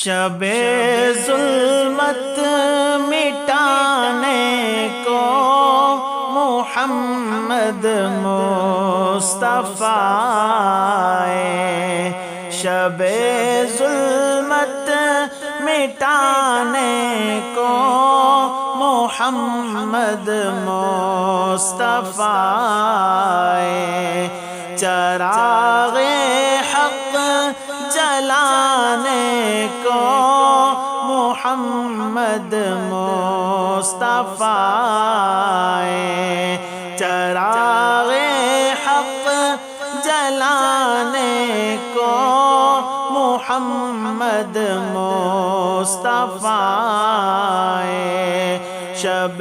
شب ظلمت مٹانے کو محمد مصطفیٰ آئے، شب ظلمت مٹانے کو محمد مصطفیٰ آئے، چراغ حق جلانے کو محمد مصطفیٰ آئے، چراغ حق جلانے کو محمد مصطفیٰ آئے، شب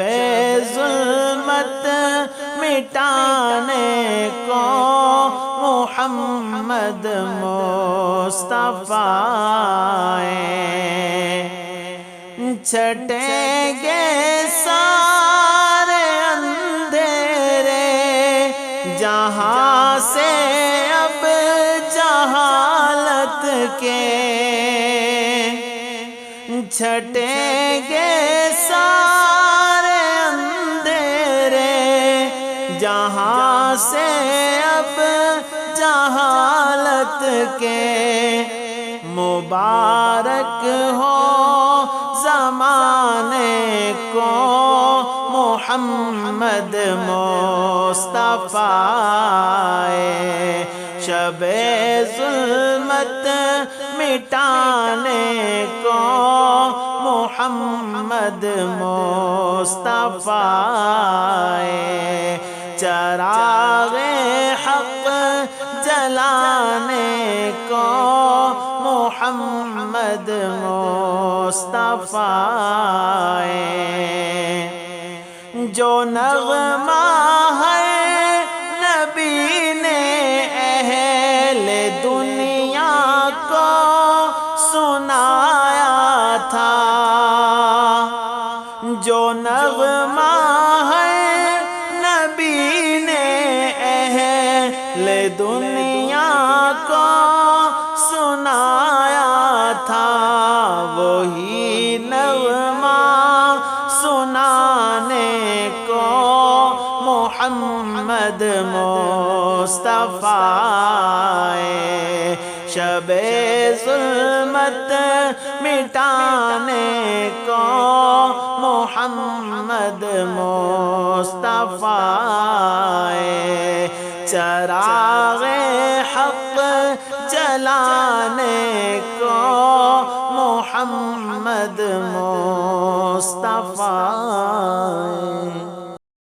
ظلمت مٹانے کو محمد مصطفیٰ آئے، چھٹیں گے سارے اندھیرے جہاں سے اب جہالت کے، چھٹیں گے سارے اندھیرے جہاں سے اب جہالت کے، مبارک ہو زمانے کو محمد مصطفیٰ آئے، شب ظلمت مٹانے کو محمد مصطفیٰ آئے، چراغ حق جلانے کو محمد مصطفیٰ آئے، جو نغمہ ہے نبی نے اہل دنیا کو سنایا تھا، جو نغمہ ہے نبی نے اہل دنیا کو سنایا تھا، وہی نغمہ سنانے کو محمد مصطفیٰ آئے، شب ظلمت مٹانے کو محمد مصطفیٰ آئے، چراغ حق جلانے کو محمد مصطفیٰ